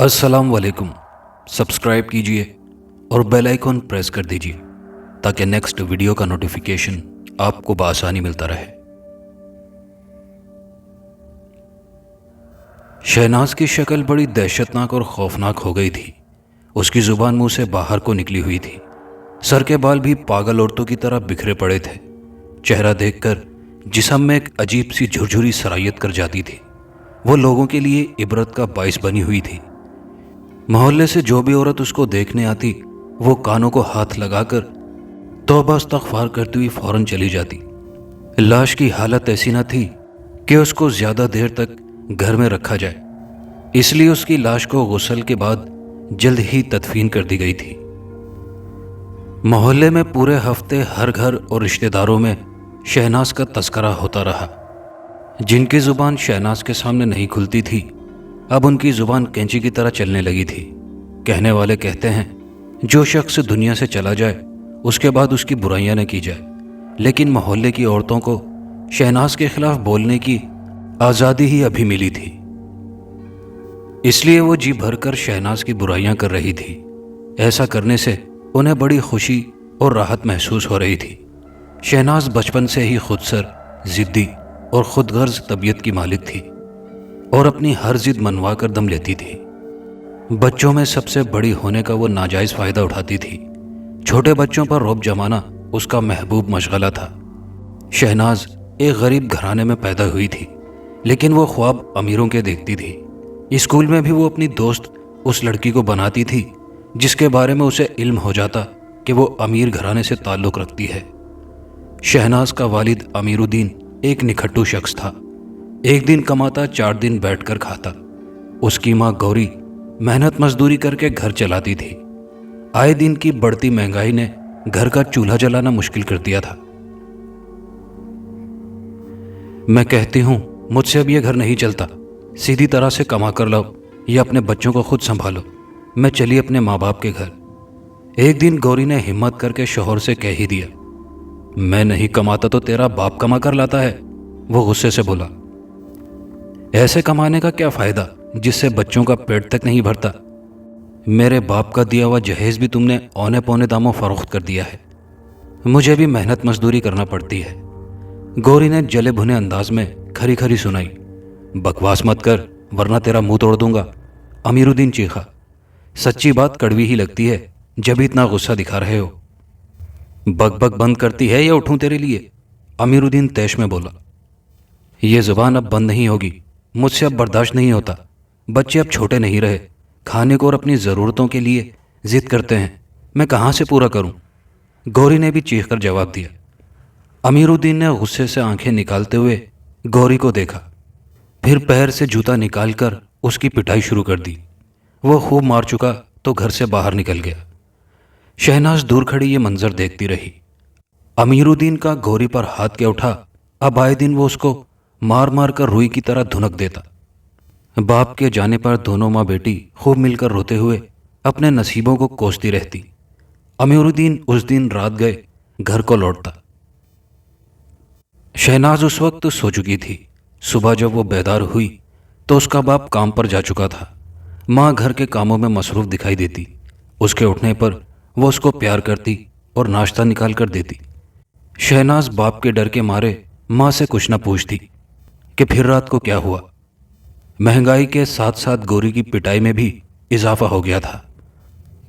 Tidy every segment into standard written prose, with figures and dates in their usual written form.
अस्सलाम वालेकुम। सब्सक्राइब कीजिए और बेल आइकॉन प्रेस कर दीजिए ताकि नेक्स्ट वीडियो का नोटिफिकेशन आपको बआसानी मिलता रहे। शहनाज की शक्ल बड़ी दहशतनाक और खौफनाक हो गई थी। उसकी जुबान मुंह से बाहर को निकली हुई थी। सर के बाल भी पागल औरतों की तरह बिखरे पड़े थे। चेहरा देखकर जिस्म में एक अजीब सी झुरझुरी सरायत कर जाती थी। वो लोगों के लिए इबरत का बाइस बनी हुई थी। मोहल्ले से जो भी औरत उसको देखने आती वो कानों को हाथ लगाकर तौबा इस्तग़फ़ार करती हुई फौरन चली जाती। लाश की हालत ऐसी न थी कि उसको ज़्यादा देर तक घर में रखा जाए, इसलिए उसकी लाश को गुस्ल के बाद जल्द ही तदफीन कर दी गई थी। मोहल्ले में पूरे हफ्ते हर घर और रिश्तेदारों में शहनाज का तस्करा होता रहा। जिनकी ज़ुबान शहनाज के सामने नहीं खुलती थी, अब उनकी ज़ुबान कैंची की तरह चलने लगी थी। कहने वाले कहते हैं, जो शख्स दुनिया से चला जाए उसके बाद उसकी बुराइयां न की जाए, लेकिन मोहल्ले की औरतों को शहनाज के खिलाफ बोलने की आज़ादी ही अभी मिली थी। इसलिए वो जी भरकर शहनाज की बुराइयां कर रही थी। ऐसा करने से उन्हें बड़ी खुशी और राहत महसूस हो रही थी। शहनाज बचपन से ही खुदसर, ज़िद्दी और खुदगर्ज तबीयत की मालिक थी और अपनी हर जिद मनवा कर दम लेती थी। बच्चों में सबसे बड़ी होने का वो नाजायज़ फ़ायदा उठाती थी। छोटे बच्चों पर रौब जमाना उसका महबूब मशगला था। शहनाज एक गरीब घराने में पैदा हुई थी, लेकिन वो ख्वाब अमीरों के देखती थी। स्कूल में भी वो अपनी दोस्त उस लड़की को बनाती थी जिसके बारे में उसे इल्म हो जाता कि वो अमीर घराने से ताल्लुक़ रखती है। शहनाज का वालिद अमीरुद्दीन एक निखट्टू शख्स था। एक दिन कमाता, 4 दिन बैठकर खाता। उसकी माँ गौरी मेहनत मजदूरी करके घर चलाती थी। आए दिन की बढ़ती महंगाई ने घर का चूल्हा जलाना मुश्किल कर दिया था। मैं कहती हूँ, मुझसे अब यह घर नहीं चलता। सीधी तरह से कमा कर लाओ या अपने बच्चों को खुद संभालो। मैं चली अपने माँ बाप के घर। एक दिन गौरी ने हिम्मत करके शौहर से कह ही दिया। मैं नहीं कमाता तो तेरा बाप कमा कर लाता है। वो गुस्से से बोला, ऐसे कमाने का क्या फ़ायदा जिससे बच्चों का पेट तक नहीं भरता। मेरे बाप का दिया हुआ जहेज भी तुमने औने पौने दामों फरोख्त कर दिया है। मुझे भी मेहनत मजदूरी करना पड़ती है। गौरी ने जले भुने अंदाज में खरी खरी सुनाई। बकवास मत कर वरना तेरा मुंह तोड़ दूंगा। अमीरुद्दीन चीखा। सच्ची बात कड़वी ही लगती है जब इतना गुस्सा दिखा रहे हो। बक बक बंद करती है या उठूं तेरे लिए? अमीरुद्दीन तैश में बोला। ये ज़ुबान अब बंद नहीं होगी। मुझसे अब बर्दाश्त नहीं होता। बच्चे अब छोटे नहीं रहे। खाने को और अपनी ज़रूरतों के लिए ज़िद करते हैं। मैं कहाँ से पूरा करूं? गौरी ने भी चीख कर जवाब दिया। अमीरुद्दीन ने गुस्से से आंखें निकालते हुए गौरी को देखा, फिर पैर से जूता निकालकर उसकी पिटाई शुरू कर दी। वो खूब मार चुका तो घर से बाहर निकल गया। शहनाज दूर खड़ी ये मंजर देखती रही। अमीरुद्दीन का गौरी पर हाथ क्या उठा। अब आए दिन वो उसको मार मार कर रुई की तरह धुनक देता। बाप के जाने पर दोनों माँ बेटी खूब मिलकर रोते हुए अपने नसीबों को कोसती रहती। अमीरुद्दीन उस दिन रात गए घर को लौटता। शहनाज उस वक्त सो चुकी थी। सुबह जब वो बेदार हुई तो उसका बाप काम पर जा चुका था। माँ घर के कामों में मसरूफ़ दिखाई देती। उसके उठने पर वो उसको प्यार करती और नाश्ता निकाल कर देती। शहनाज बाप के डर के मारे माँ से कुछ न पूछती कि फिर रात को क्या हुआ। महंगाई के साथ साथ गौरी की पिटाई में भी इजाफा हो गया था।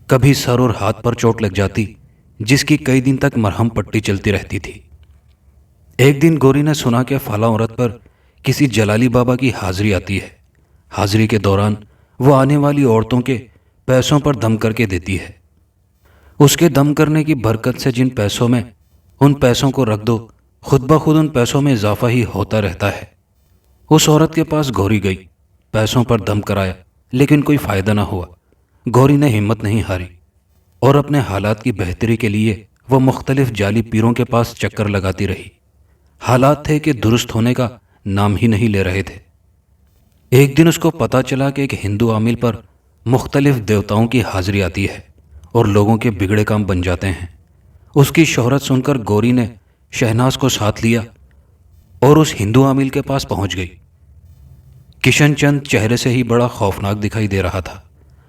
कभी सर और हाथ पर चोट लग जाती, जिसकी कई दिन तक मरहम पट्टी चलती रहती थी। एक दिन गौरी ने सुना कि फला औरत पर किसी जलाली बाबा की हाजिरी आती है। हाजिरी के दौरान वो आने वाली औरतों के पैसों पर दम करके देती है। उसके दम करने की बरकत से जिन पैसों में उन पैसों को रख दो, खुद ब खुद उन पैसों में इजाफा ही होता रहता है। उस औरत के पास गौरी गई, पैसों पर दम कराया, लेकिन कोई फ़ायदा ना हुआ। गौरी ने हिम्मत नहीं हारी और अपने हालात की बेहतरी के लिए वह मुख्तलिफ जाली पीरों के पास चक्कर लगाती रही। हालात थे कि दुरुस्त होने का नाम ही नहीं ले रहे थे। एक दिन उसको पता चला कि एक हिंदू आमिल पर मुख्तलिफ देवताओं की हाजिरी आती है और लोगों के बिगड़े काम बन जाते हैं। उसकी शोहरत सुनकर गौरी ने शहनाज को साथ लिया और उस हिंदू आमिल के पास पहुंच गई। किशन चंद चेहरे से ही बड़ा खौफनाक दिखाई दे रहा था।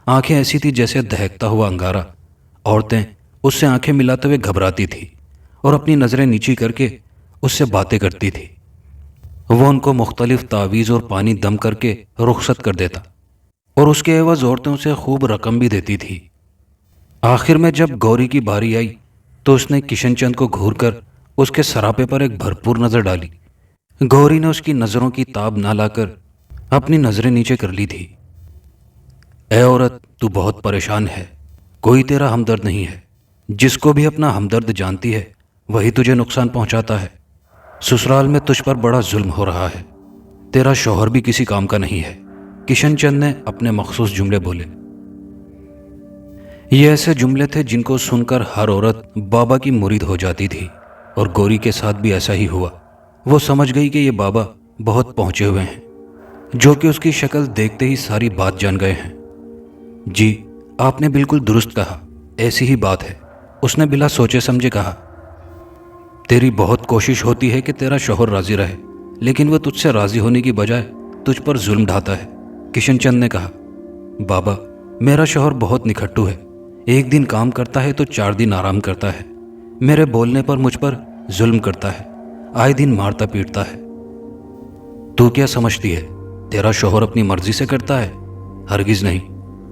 आंखें ऐसी थी जैसे दहकता हुआ अंगारा। औरतें उससे आंखें मिलाते हुए घबराती थी और अपनी नज़रें नीची करके उससे बातें करती थी। वो उनको मुख्तलिफ तावीज़ और पानी दम करके रुखसत कर देता और उसके एवज औरतें उसे खूब रकम भी देती थी। आखिर में जब गौरी की बारी आई तो उसने किशन चंद को घूर कर उसके सरापे पर एक भरपूर नज़र डाली। गौरी ने उसकी नज़रों की ताब ना लाकर अपनी नज़रें नीचे कर ली थी। ए औरत, तू बहुत परेशान है, कोई तेरा हमदर्द नहीं है। जिसको भी अपना हमदर्द जानती है वही तुझे नुकसान पहुंचाता है। ससुराल में तुझ पर बड़ा जुल्म हो रहा है, तेरा शौहर भी किसी काम का नहीं है। किशन चंद ने अपने मखसूस जुमले बोले। ये ऐसे जुमले थे जिनको सुनकर हर औरत बाबा की मुरीद हो जाती थी और गौरी के साथ भी ऐसा ही हुआ। वो समझ गई कि ये बाबा बहुत पहुंचे हुए हैं, जो कि उसकी शक्ल देखते ही सारी बात जान गए हैं। जी, आपने बिल्कुल दुरुस्त कहा, ऐसी ही बात है, उसने बिना सोचे समझे कहा। तेरी बहुत कोशिश होती है कि तेरा शौहर राजी रहे, लेकिन वह तुझसे राजी होने की बजाय तुझ पर जुल्म ढाता है, किशन चंद ने कहा। बाबा, मेरा शौहर बहुत निखट्टू है, एक दिन काम करता है तो 4 दिन आराम करता है। मेरे बोलने पर मुझ पर जुल्म करता है, आए दिन मारता पीटता है। तू क्या समझती है तेरा शौहर अपनी मर्जी से करता है? हरगिज नहीं,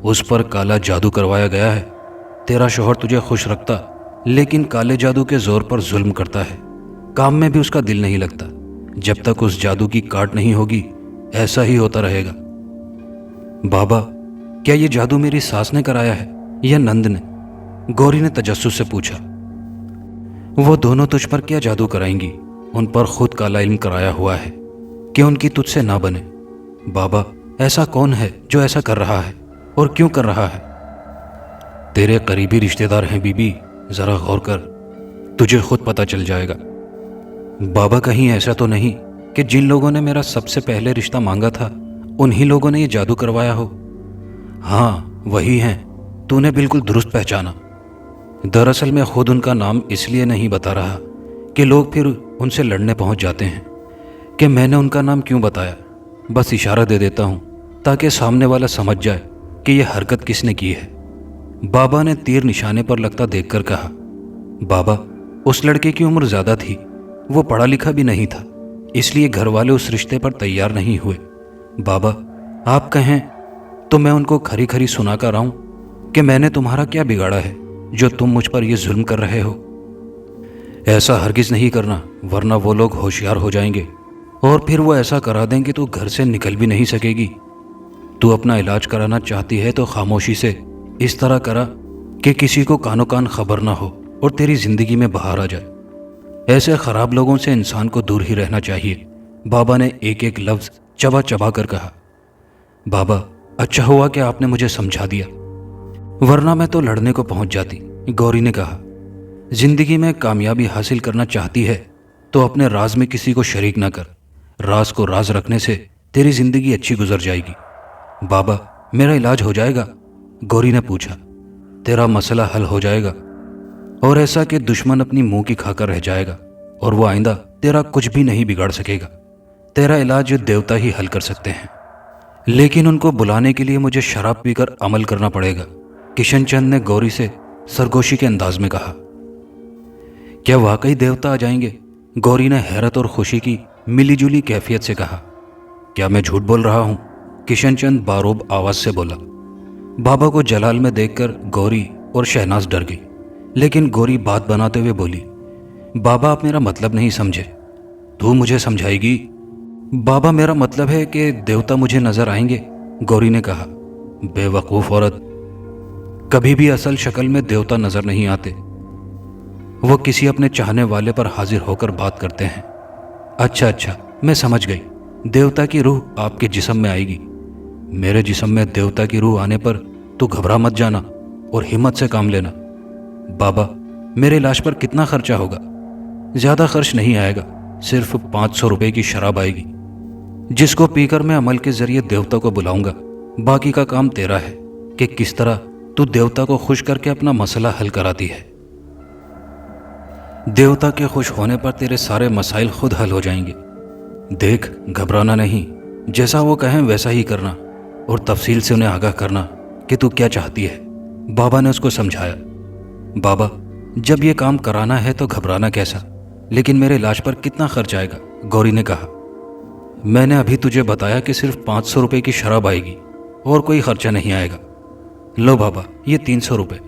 उस पर काला जादू करवाया गया है। तेरा शौहर तुझे खुश रखता, लेकिन काले जादू के जोर पर जुल्म करता है। काम में भी उसका दिल नहीं लगता। जब तक उस जादू की काट नहीं होगी ऐसा ही होता रहेगा। बाबा, क्या ये जादू मेरी सास ने कराया है या नंद ने? गौरी ने तजस्सुस से पूछा। वो दोनों तुझ पर क्या जादू कराएंगी? उन पर खुद काला इल्म कराया हुआ है कि उनकी तुझसे ना बने। बाबा, ऐसा कौन है जो ऐसा कर रहा है और क्यों कर रहा है? तेरे करीबी रिश्तेदार हैं बीबी, जरा गौर कर, तुझे खुद पता चल जाएगा। बाबा, कहीं ऐसा तो नहीं कि जिन लोगों ने मेरा सबसे पहले रिश्ता मांगा था उन्हीं लोगों ने ये जादू करवाया हो? हाँ, वही हैं, तूने बिल्कुल दुरुस्त पहचाना। दरअसल मैं खुद उनका नाम इसलिए नहीं बता रहा कि लोग फिर उनसे लड़ने पहुंच जाते हैं कि मैंने उनका नाम क्यों बताया। बस इशारा दे देता हूं ताकि सामने वाला समझ जाए कि यह हरकत किसने की है। बाबा ने तीर निशाने पर लगता देखकर कहा। बाबा, उस लड़के की उम्र ज़्यादा थी, वो पढ़ा लिखा भी नहीं था, इसलिए घर वाले उस रिश्ते पर तैयार नहीं हुए। बाबा, आप कहें तो मैं उनको खरी खरी सुना कर आऊं कि मैंने तुम्हारा क्या बिगाड़ा है जो तुम मुझ पर यह जुल्म कर रहे हो। ऐसा हरगिज नहीं करना, वरना वो लोग होशियार हो जाएंगे और फिर वो ऐसा करा देंगे तो घर से निकल भी नहीं सकेगी। तू अपना इलाज कराना चाहती है तो खामोशी से इस तरह करा कि किसी को कानो कान खबर ना हो और तेरी जिंदगी में बहार आ जाए। ऐसे खराब लोगों से इंसान को दूर ही रहना चाहिए। बाबा ने एक एक लफ्ज चबा चबा कर कहा। बाबा, अच्छा हुआ कि आपने मुझे समझा दिया, वरना मैं तो लड़ने को पहुंच जाती। गौरी ने कहा। जिंदगी में कामयाबी हासिल करना चाहती है तो अपने राज में किसी को शरीक ना कर। राज को राज रखने से तेरी जिंदगी अच्छी गुजर जाएगी। बाबा, मेरा इलाज हो जाएगा? गौरी ने पूछा। तेरा मसला हल हो जाएगा और ऐसा कि दुश्मन अपनी मुंह की खाकर रह जाएगा और वो आइंदा तेरा कुछ भी नहीं बिगाड़ सकेगा। तेरा इलाज देवता ही हल कर सकते हैं, लेकिन उनको बुलाने के लिए मुझे शराब पीकर अमल करना पड़ेगा, किशन चंद ने गौरी से सरगोशी के अंदाज में कहा। क्या वाकई देवता आ जाएंगे? गौरी ने हैरत और खुशी की मिलीजुली कैफियत से कहा। क्या मैं झूठ बोल रहा हूं? किशन चंद बारोब आवाज से बोला। बाबा को जलाल में देखकर गौरी और शहनाज डर गई, लेकिन गौरी बात बनाते हुए बोली। बाबा, आप मेरा मतलब नहीं समझे, तू मुझे समझाएगी? बाबा, मेरा मतलब है कि देवता मुझे नजर आएंगे, गौरी ने कहा। बेवकूफ औरत, कभी भी असल शक्ल में देवता नजर नहीं आते। वो किसी अपने चाहने वाले पर हाजिर होकर बात करते हैं। अच्छा, मैं समझ गई, देवता की रूह आपके जिस्म में आएगी। मेरे जिस्म में देवता की रूह आने पर तू घबरा मत जाना और हिम्मत से काम लेना। बाबा, मेरे इलाज पर कितना खर्चा होगा? ज़्यादा खर्च नहीं आएगा, सिर्फ 500 रुपये की शराब आएगी, जिसको पीकर मैं अमल के जरिए देवता को बुलाऊंगा। बाकी का काम तेरा है कि किस तरह तू देवता को खुश करके अपना मसला हल कराती है। देवता के खुश होने पर तेरे सारे मसाइल खुद हल हो जाएंगे। देख, घबराना नहीं, जैसा वो कहें वैसा ही करना और तफसील से उन्हें आगाह करना کہ तू क्या चाहती है। बाबा ने उसको समझाया। बाबा, जब ये काम कराना है तो घबराना कैसा, लेकिन मेरे इलाज पर कितना खर्च आएगा, गौरी ने कहा। मैंने अभी तुझे बताया कि सिर्फ 500 रुपये की शराब आएगी और कोई खर्चा नहीं आएगा। लो बाबा, ये 300 रुपये,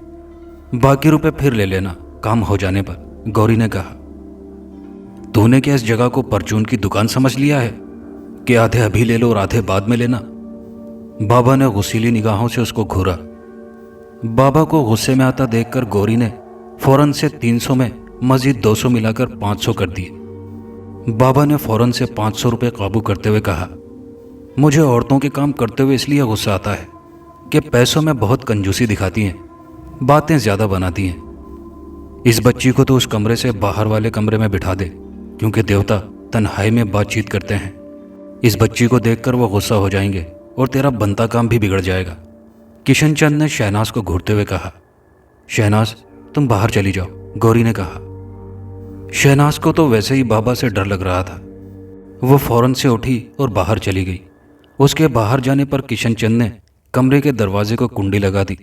बाकी रुपए फिर ले लेना काम हो जाने पर, गौरी ने कहा। तूने क्या इस जगह को परचून की दुकान समझ लिया है कि आधे अभी ले लो और आधे बाद में लेना। बाबा ने गुस्सीली निगाहों से उसको घूरा। बाबा को गुस्से में आता देखकर गौरी ने फौरन से 300 में मजीद 200 मिलाकर 500 कर दिए। बाबा ने फौरन से 500 रुपये काबू करते हुए कहा, मुझे औरतों के काम करते हुए इसलिए गुस्सा आता है कि पैसों में बहुत कंजूसी दिखाती हैं, बातें ज़्यादा बनाती हैं। इस बच्ची को तो उस कमरे से बाहर वाले कमरे में बिठा दे, क्योंकि देवता तन्हाई में बातचीत करते हैं। इस बच्ची को देखकर वो गुस्सा हो जाएंगे और तेरा बनता काम भी बिगड़ जाएगा। किशन चंद ने शहनाज को घूरते हुए कहा। शहनाज, तुम बाहर चली जाओ, गौरी ने कहा। शहनाज को तो वैसे ही बाबा से डर लग रहा था। वो फौरन से उठी और बाहर चली गई। उसके बाहर जाने पर किशन चंद ने कमरे के दरवाजे को कुंडी लगा दी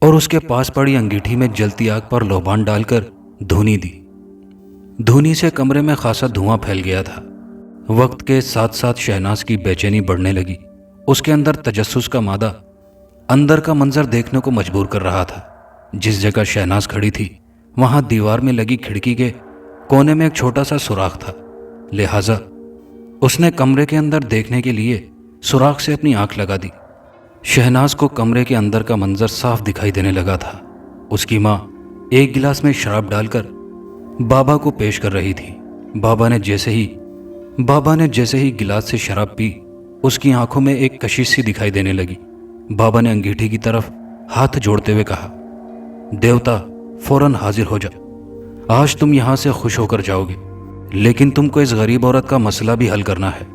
और उसके पास पड़ी अंगीठी में जलती आग पर लोबान डालकर धुनी दी। धुनी से कमरे में खासा धुआं फैल गया था। वक्त के साथ साथ शहनाज की बेचैनी बढ़ने लगी। उसके अंदर तजस्सुस का मादा अंदर का मंजर देखने को मजबूर कर रहा था। जिस जगह शहनाज खड़ी थी वहां दीवार में लगी खिड़की के कोने में एक छोटा सा सुराख था, लिहाजा उसने कमरे के अंदर देखने के लिए सुराख से अपनी आंख लगा दी। शहनाज को कमरे के अंदर का मंजर साफ दिखाई देने लगा था। उसकी माँ एक गिलास में शराब डालकर बाबा को पेश कर रही थी। बाबा ने जैसे ही गिलास से शराब पी, उसकी आंखों में एक कशिश सी दिखाई देने लगी। बाबा ने अंगीठी की तरफ हाथ जोड़ते हुए कहा, देवता फौरन हाजिर हो जा। आज तुम यहां से खुश होकर जाओगे, लेकिन तुमको इस गरीब औरत का मसला भी हल करना है।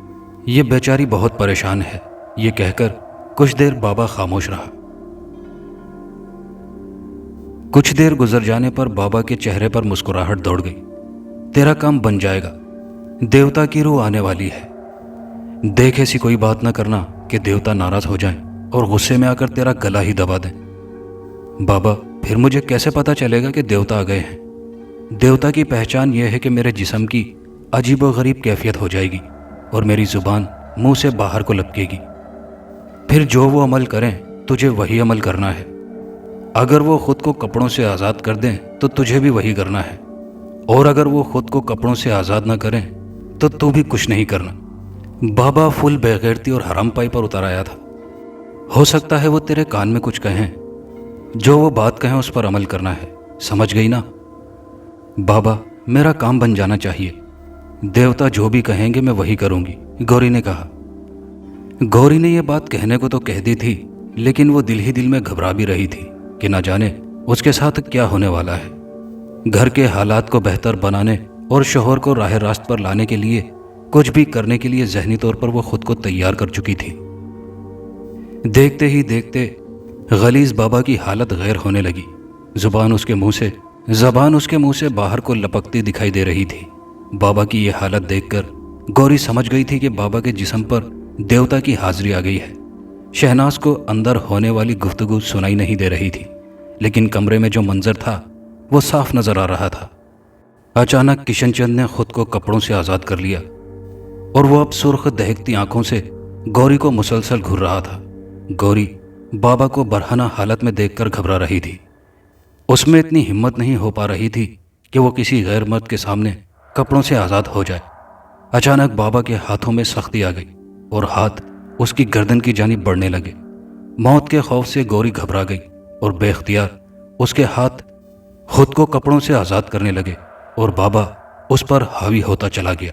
ये बेचारी बहुत परेशान है। ये कहकर कुछ देर बाबा खामोश रहा। कुछ देर गुजर जाने पर बाबा के चेहरे पर मुस्कुराहट दौड़ गई। तेरा काम बन जाएगा, देवता की रूह आने वाली है। देख ऐसी कोई बात न करना कि देवता नाराज हो जाएं और गुस्से में आकर तेरा गला ही दबा दें। बाबा, फिर मुझे कैसे पता चलेगा कि देवता आ गए हैं? देवता की पहचान यह है कि मेरे जिस्म की अजीबोगरीब कैफियत हो जाएगी और मेरी जुबान मुंह से बाहर को लपकेगी। फिर जो वो अमल करें तुझे वही अमल करना है। अगर वो खुद को कपड़ों से आज़ाद कर दें तो तुझे भी वही करना है, और अगर वो खुद को कपड़ों से आज़ाद ना करें तो तू भी कुछ नहीं करना। बाबा फुल बेगैरती और हराम पाई पर उतर आया था। हो सकता है वो तेरे कान में कुछ कहें, जो वो बात कहें उस पर अमल करना है, समझ गई ना? बाबा, मेरा काम बन जाना चाहिए। देवता जो भी कहेंगे मैं वही करूंगी, गौरी ने कहा। गौरी ने यह बात कहने को तो कह दी थी, लेकिन वो दिल ही दिल में घबरा भी रही थी कि न जाने उसके साथ क्या होने वाला है। घर के हालात को बेहतर बनाने और शौहर को राह रास्त पर लाने के लिए कुछ भी करने के लिए जहनी तौर पर वो खुद को तैयार कर चुकी थी। देखते ही देखते गलीज बाबा की हालत गैर होने लगी। जुबान उसके मुंह से बाहर को लपकती दिखाई दे रही थी। बाबा की यह हालत देखकर गौरी समझ गई थी कि बाबा के जिस्म पर देवता की हाजिरी आ गई है। शहनाज को अंदर होने वाली गुफ्तगू सुनाई नहीं दे रही थी, लेकिन कमरे में जो मंजर था वो साफ नजर आ रहा था। अचानक किशन चंद ने खुद को कपड़ों से आज़ाद कर लिया और वो अब सुर्ख दहकती आंखों से गौरी को मुसलसल घूर रहा था। गौरी बाबा को बरहना हालत में देखकर घबरा रही थी। उसमें इतनी हिम्मत नहीं हो पा रही थी कि वो किसी गैर मर्द के सामने कपड़ों से आज़ाद हो जाए। अचानक बाबा के हाथों में सख्ती आ गई और हाथ उसकी गर्दन की जानिब बढ़ने लगे। मौत के खौफ से गौरी घबरा गई और बेख्तियार उसके हाथ खुद को कपड़ों से आज़ाद करने लगे और बाबा उस पर हावी होता चला गया।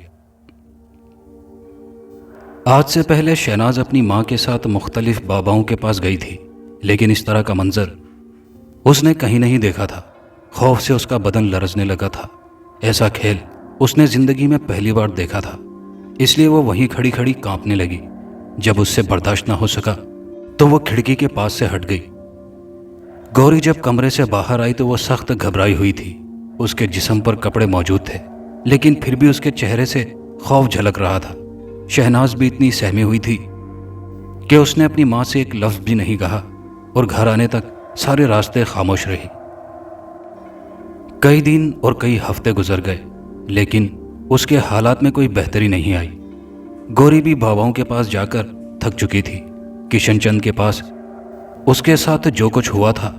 आज से पहले शहनाज अपनी माँ के साथ मुख्तलिफ बाबाओं के पास गई थी, लेकिन इस तरह का मंजर उसने कहीं नहीं देखा था। खौफ से उसका बदन लरजने लगा था। ऐसा खेल उसने जिंदगी में पहली बार देखा था, इसलिए वो वहीं खड़ी खड़ी कांपने लगी। जब उससे बर्दाश्त न हो सका तो वो खिड़की के पास से हट गई। गौरी जब कमरे से बाहर आई तो वो सख्त घबराई हुई थी। उसके जिस्म पर कपड़े मौजूद थे, लेकिन फिर भी उसके चेहरे से खौफ झलक रहा था। शहनाज भी इतनी सहमी हुई थी कि उसने अपनी माँ से एक लफ्ज़ भी नहीं कहा اور گھر آنے تک سارے راستے خاموش رہی۔ کئی دن اور کئی ہفتے گزر گئے، لیکن اس کے حالات میں کوئی بہتری نہیں آئی۔ گوری بھی باباؤں کے پاس جا کر تھک چکی تھی۔ کشن چند کے پاس اس کے ساتھ جو کچھ ہوا تھا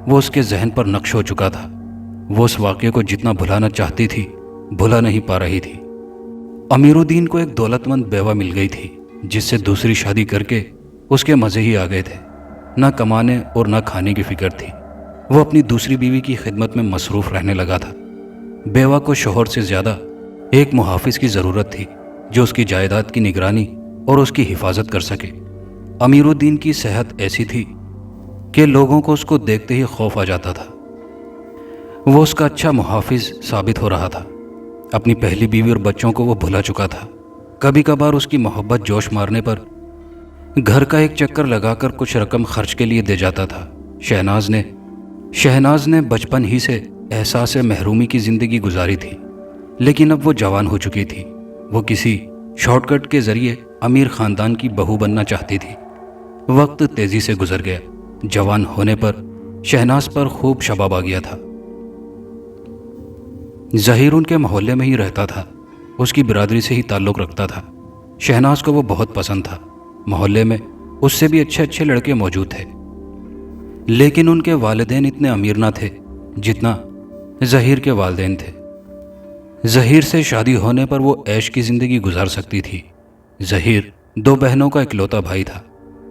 وہ اس کے ذہن پر نقش ہو چکا تھا۔ وہ اس واقعے کو جتنا بھلانا چاہتی تھی بھلا نہیں پا رہی تھی۔ امیر الدین کو ایک دولت مند بیوہ مل گئی تھی، جس سے دوسری شادی کر کے اس کے مزے ہی آ گئے تھے۔ نہ کمانے اور نہ کھانے کی فکر تھی۔ وہ اپنی دوسری بیوی کی خدمت میں مصروف رہنے لگا تھا۔ بیوہ کو شوہر سے زیادہ ایک محافظ کی ضرورت تھی جو اس کی جائیداد کی نگرانی اور اس کی حفاظت کر سکے۔ امیر الدین کی صحت ایسی تھی کہ لوگوں کو اس کو دیکھتے ہی خوف آ جاتا تھا۔ وہ اس کا اچھا محافظ ثابت ہو رہا تھا۔ اپنی پہلی بیوی اور بچوں کو وہ بھلا چکا تھا۔ کبھی کبھار اس کی محبت جوش مارنے پر گھر کا ایک چکر لگا کر کچھ رقم خرچ کے لیے دے جاتا تھا۔ شہناز نے بچپن ہی سے احساس محرومی کی زندگی گزاری تھی، لیکن اب وہ جوان ہو چکی تھی۔ وہ کسی شارٹ کٹ کے ذریعے امیر خاندان کی بہو بننا چاہتی تھی۔ وقت تیزی سے گزر گیا۔ جوان ہونے پر شہناز پر خوب شباب آ گیا تھا۔ ظہیر ان کے محلے میں ہی رہتا تھا، اس کی برادری سے ہی تعلق رکھتا تھا۔ شہناز کو وہ بہت پسند تھا۔ محلے میں اس سے بھی اچھے لڑکے موجود تھے، لیکن ان کے والدین اتنے امیر نہ تھے جتنا ظہیر کے والدین تھے۔ ظہیر سے شادی ہونے پر وہ عیش کی زندگی گزار سکتی تھی۔ ظہیر 2 بہنوں کا اکلوتا بھائی تھا۔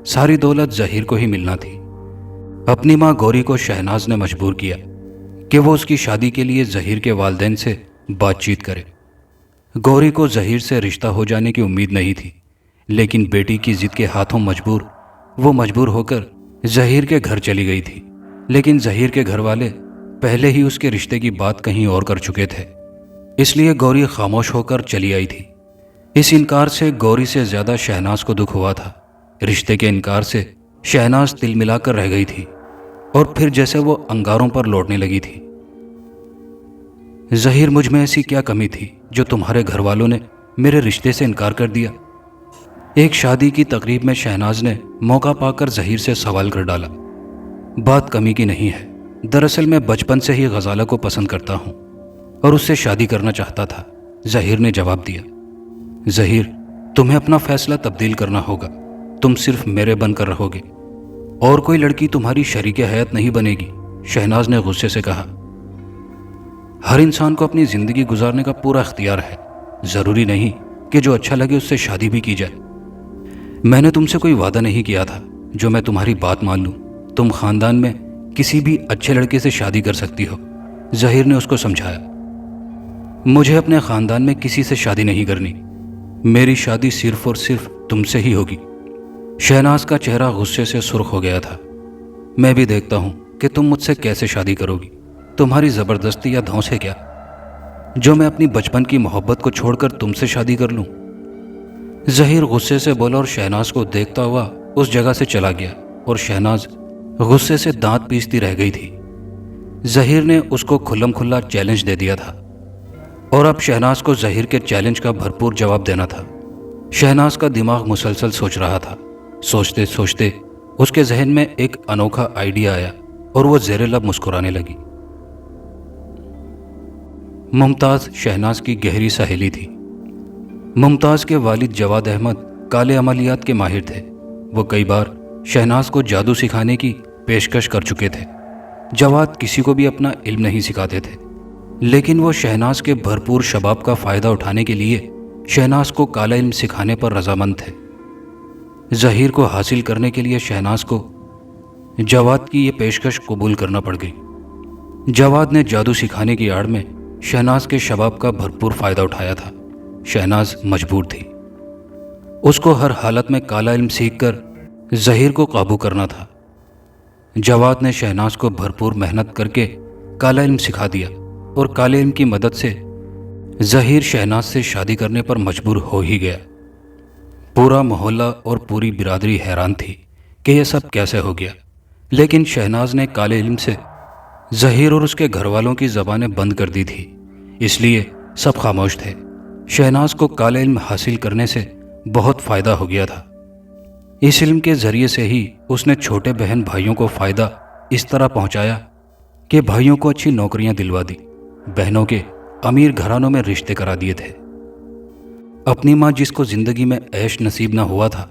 ساری دولت ظہیر کو ہی ملنا تھی۔ اپنی ماں گوری کو شہناز نے مجبور کیا کہ وہ اس کی شادی کے لیے ظہیر کے والدین سے بات چیت کرے۔ گوری کو ظہیر سے رشتہ ہو جانے کی امید نہیں تھی، لیکن بیٹی کی ضد کے ہاتھوں مجبور ہو کر ظہیر کے گھر چلی گئی تھی۔ لیکن ظہیر کے گھر والے پہلے ہی اس کے رشتے کی بات کہیں اور کر چکے تھے، اس لیے گوری خاموش ہو کر چلی آئی تھی۔ اس انکار سے گوری سے زیادہ شہناز کو دکھ ہوا تھا۔ رشتے کے انکار سے شہناز تل ملا کر رہ گئی تھی، اور پھر جیسے وہ انگاروں پر لوٹنے لگی تھی۔ ظہیر، مجھ میں ایسی کیا کمی تھی جو تمہارے گھر والوں نے میرے رشتے سے انکار کر دیا؟ ایک شادی کی تقریب میں شہناز نے موقع پا کر ظہیر سے سوال کر ڈالا۔ بات کمی کی نہیں ہے، دراصل میں بچپن سے ہی غزالہ کو پسند کرتا ہوں اور اس سے شادی کرنا چاہتا تھا، ظہیر نے جواب دیا۔ ظہیر، تمہیں اپنا فیصلہ تبدیل کرنا ہوگا۔ تم صرف میرے بن کر رہو گے اور کوئی لڑکی تمہاری شریک حیات نہیں بنے گی، شہناز نے غصے سے کہا۔ ہر انسان کو اپنی زندگی گزارنے کا پورا اختیار ہے، ضروری نہیں کہ جو اچھا لگے اس سے شادی بھی کی جائے۔ میں نے تم سے کوئی وعدہ نہیں کیا تھا جو میں تمہاری بات مان لوں۔ تم خاندان میں کسی بھی اچھے لڑکے سے شادی کر سکتی ہو، ظہیر نے اس کو سمجھایا۔ مجھے اپنے خاندان میں کسی سے شادی نہیں کرنی، میری شادی صرف اور صرف تم سے ہی ہوگی۔ شہناز کا چہرہ غصے سے سرخ ہو گیا تھا۔ میں بھی دیکھتا ہوں کہ تم مجھ سے کیسے شادی کرو گی، تمہاری زبردستی یا دھونس ہے کیا جو میں اپنی بچپن کی محبت کو چھوڑ کر تم سے شادی کر لوں؟ ظہیر غصے سے بولا اور شہناز کو دیکھتا ہوا اس جگہ سے چلا گیا، اور شہناز غصے سے دانت پیستی رہ گئی تھی۔ ظہیر نے اس کو کھلم کھلا چیلنج دے دیا تھا، اور اب شہناز کو ظہیر کے چیلنج کا بھرپور جواب دینا تھا۔ شہناز کا دماغ مسلسل سوچ رہا تھا۔ سوچتے سوچتے اس کے ذہن میں ایک انوکھا آئیڈیا آیا اور وہ زیر لب مسکرانے لگی۔ ممتاز شہناز کی گہری سہیلی تھی۔ ممتاز کے والد جواد احمد کالے عملیات کے ماہر تھے۔ وہ کئی بار شہناز کو جادو سکھانے کی پیشکش کر چکے تھے۔ جواد کسی کو بھی اپنا علم نہیں سکھاتے تھے، لیکن وہ شہناز کے بھرپور شباب کا فائدہ اٹھانے کے لیے شہناز کو کالا علم سکھانے پر رضامند تھے۔ ظہیر کو حاصل کرنے کے لیے شہناز کو جواد کی یہ پیشکش قبول کرنا پڑ گئی۔ جواد نے جادو سکھانے کی آڑ میں شہناز کے شباب کا بھرپور فائدہ اٹھایا تھا۔ شہناز مجبور تھی، اس کو ہر حالت میں کالا علم سیکھ کر ظہیر کو قابو کرنا تھا۔ جواد نے شہناز کو بھرپور محنت کر کے کالا علم سکھا دیا، اور کالے علم کی مدد سے ظہیر شہناز سے شادی کرنے پر مجبور ہو ہی گیا۔ پورا محلہ اور پوری برادری حیران تھی کہ یہ سب کیسے ہو گیا، لیکن شہناز نے کالے علم سے ظہیر اور اس کے گھر والوں کی زبانیں بند کر دی تھی، اس لیے سب خاموش تھے۔ شہناز کو کالے علم حاصل کرنے سے بہت فائدہ ہو گیا تھا۔ اس علم کے ذریعے سے ہی اس نے چھوٹے بہن بھائیوں کو فائدہ اس طرح پہنچایا کہ بھائیوں کو اچھی نوکریاں دلوا دی، بہنوں کے امیر گھرانوں میں رشتے کرا دیے تھے۔ اپنی ماں جس کو زندگی میں عیش نصیب نہ ہوا تھا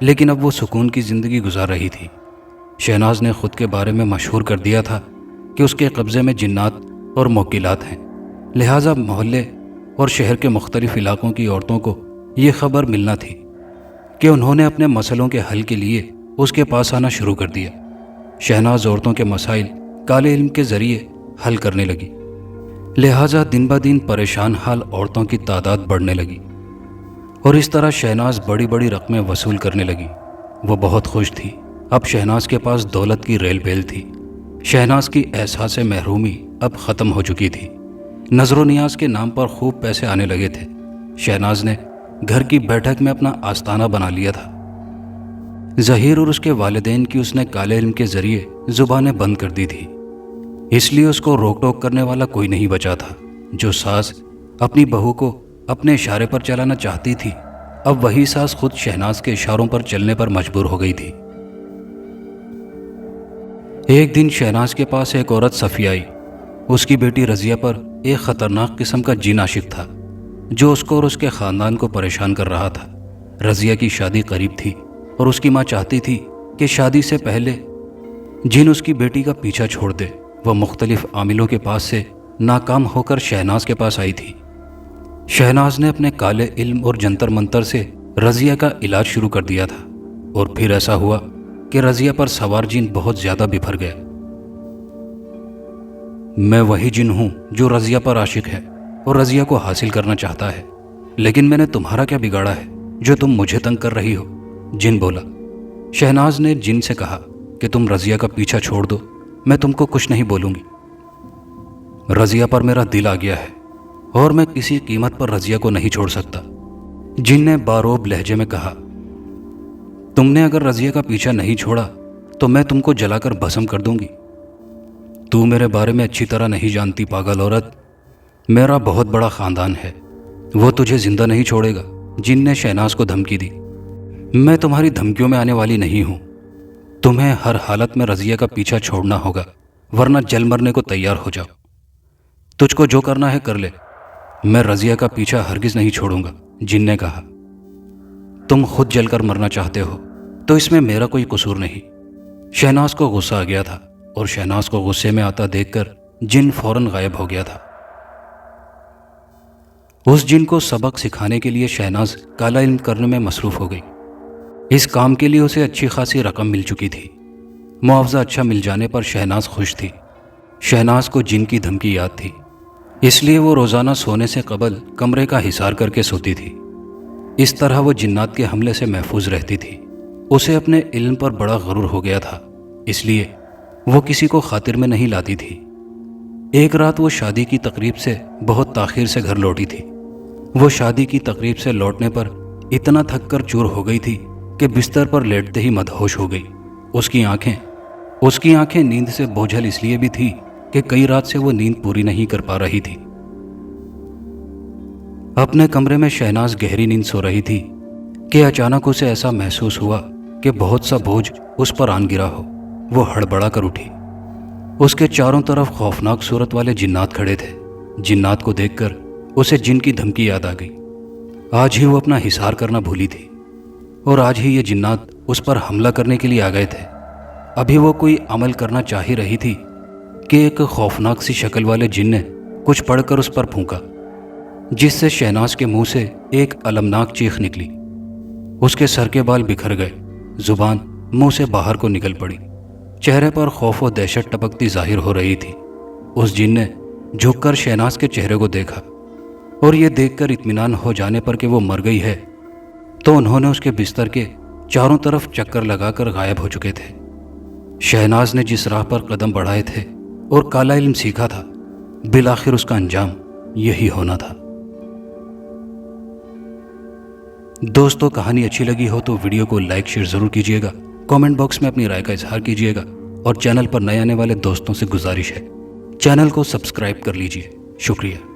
لیکن اب وہ سکون کی زندگی گزار رہی تھی، شہناز نے خود کے بارے میں مشہور کر دیا تھا کہ اس کے قبضے میں جنات اور موکلات ہیں، لہٰذا محلے اور شہر کے مختلف علاقوں کی عورتوں کو یہ خبر ملنا تھی کہ انہوں نے اپنے مسئلوں کے حل کے لیے اس کے پاس آنا شروع کر دیا۔ شہناز عورتوں کے مسائل کالے علم کے ذریعے حل کرنے لگی، لہٰذا دن بدن پریشان حال عورتوں کی تعداد بڑھنے لگی اور اس طرح شہناز بڑی بڑی رقمیں وصول کرنے لگی۔ وہ بہت خوش تھی، اب شہناز کے پاس دولت کی ریل بیل تھی۔ شہناز کی احساس محرومی اب ختم ہو چکی تھی، نظر و نیاز کے نام پر خوب پیسے آنے لگے تھے۔ شہناز نے گھر کی بیٹھک میں اپنا آستانہ بنا لیا تھا۔ ظہیر اور اس کے والدین کی اس نے کالے علم کے ذریعے زبانیں بند کر دی تھی، اس لیے اس کو روک ٹوک کرنے والا کوئی نہیں بچا تھا۔ جو ساس اپنی بہو کو اپنے اشارے پر چلانا چاہتی تھی، اب وہی ساس خود شہناز کے اشاروں پر چلنے پر مجبور ہو گئی تھی۔ ایک دن شہناز کے پاس ایک عورت صفیہ آئی۔ اس کی بیٹی رضیہ پر ایک خطرناک قسم کا جن عاشق تھا جو اس کو اور اس کے خاندان کو پریشان کر رہا تھا۔ رضیہ کی شادی قریب تھی اور اس کی ماں چاہتی تھی کہ شادی سے پہلے جن اس کی بیٹی کا پیچھا چھوڑ دے۔ وہ مختلف عاملوں کے پاس سے ناکام ہو کر شہناز کے پاس آئی تھی۔ شہناز نے اپنے کالے علم اور جنتر منتر سے رضیہ کا علاج شروع کر دیا تھا، اور پھر ایسا ہوا کہ رضیہ پر سوار جن بہت زیادہ بپھر گیا۔ میں وہی جن ہوں جو رضیہ پر عاشق ہے اور رضیہ کو حاصل کرنا چاہتا ہے، لیکن میں نے تمہارا کیا بگاڑا ہے جو تم مجھے تنگ کر رہی ہو؟ جن بولا۔ شہناز نے جن سے کہا کہ تم رضیہ کا پیچھا چھوڑ دو، میں تم کو کچھ نہیں بولوں گی۔ رضیہ پر میرا دل آ گیا ہے اور میں کسی قیمت پر رضیہ کو نہیں چھوڑ سکتا، جن نے باروب لہجے میں کہا۔ تم نے اگر رضیہ کا پیچھا نہیں چھوڑا تو میں تم کو جلا کر بھسم کر دوں گی۔ تو میرے بارے میں اچھی طرح نہیں جانتی پاگل عورت، میرا بہت بڑا خاندان ہے، وہ تجھے زندہ نہیں چھوڑے گا۔ جن نے شہناز کو دھمکی دی۔ میں تمہاری دھمکیوں میں آنے والی نہیں ہوں، تمہیں ہر حالت میں رضیہ کا پیچھا چھوڑنا ہوگا، ورنہ جل مرنے کو تیار ہو جاؤ۔ تجھ کو جو کرنا ہے کر لے، میں رضیہ کا پیچھا ہرگز نہیں چھوڑوں گا۔ جن نے کہا، تم خود جل کر مرنا چاہتے ہو تو اس میں میرا کوئی قصور نہیں۔ شہناز کو غصہ آ گیا تھا اور شہناز کو غصے میں آتا دیکھ کر جن فوراً غائب ہو گیا تھا۔ اس جن کو سبق سکھانے کے لیے شہناز کالا علم کرنے میں مصروف ہو گئی۔ اس کام کے لیے اسے اچھی خاصی رقم مل چکی تھی۔ معاوضہ اچھا مل جانے پر شہناز خوش تھی۔ شہناز کو جن کی دھمکی یاد تھی، اس لیے وہ روزانہ سونے سے قبل کمرے کا حصار کر کے سوتی تھی۔ اس طرح وہ جنات کے حملے سے محفوظ رہتی تھی۔ اسے اپنے علم پر بڑا غرور ہو گیا تھا، اس لیے وہ کسی کو خاطر میں نہیں لاتی تھی۔ ایک رات وہ شادی کی تقریب سے بہت تاخیر سے گھر لوٹی تھی۔ وہ شادی کی تقریب سے لوٹنے پر اتنا تھک کر چور ہو گئی تھی کہ بستر پر لیٹتے ہی مدہوش ہو گئی۔ اس کی آنکھیں نیند سے بوجھل اس لیے بھی تھی کہ کئی رات سے وہ نیند پوری نہیں کر پا رہی تھی۔ اپنے کمرے میں شہناز گہری نیند سو رہی تھی کہ اچانک اسے ایسا محسوس ہوا کہ بہت سا بوجھ اس پر آن گرا ہو۔ وہ ہڑبڑا کر اٹھی۔ اس کے چاروں طرف خوفناک صورت والے جنات کھڑے تھے۔ جنات کو دیکھ کر اسے جن کی دھمکی یاد آ گئی۔ آج ہی وہ اپنا حصار کرنا بھولی تھی اور آج ہی یہ جنات اس پر حملہ کرنے کے لیے آ گئے تھے۔ ابھی وہ کوئی عمل کرنا چاہ ہی رہی تھی کہ ایک خوفناک سی شکل والے جن نے کچھ پڑھ کر اس پر پھونکا، جس سے شہناز کے منہ سے ایک المناک چیخ نکلی۔ اس کے سر کے بال بکھر گئے، زبان منہ سے باہر کو نکل پڑی، چہرے پر خوف و دہشت ٹپکتی ظاہر ہو رہی تھی۔ اس جن نے جھک کر شہناز کے چہرے کو دیکھا اور یہ دیکھ کر اطمینان ہو جانے پر کہ وہ مر گئی ہے تو انہوں نے اس کے بستر کے چاروں طرف چکر لگا کر غائب ہو چکے تھے۔ شہناز نے جس راہ پر قدم بڑھائے تھے اور کالا علم سیکھا تھا، بالآخر اس کا انجام یہی ہونا تھا۔ دوستو، کہانی اچھی لگی ہو تو ویڈیو کو لائک شیئر ضرور کیجیے گا، کامنٹ باکس میں اپنی رائے کا اظہار کیجیے گا، اور چینل پر نئے آنے والے دوستوں سے گزارش ہے چینل کو سبسکرائب کر لیجیے۔ شکریہ۔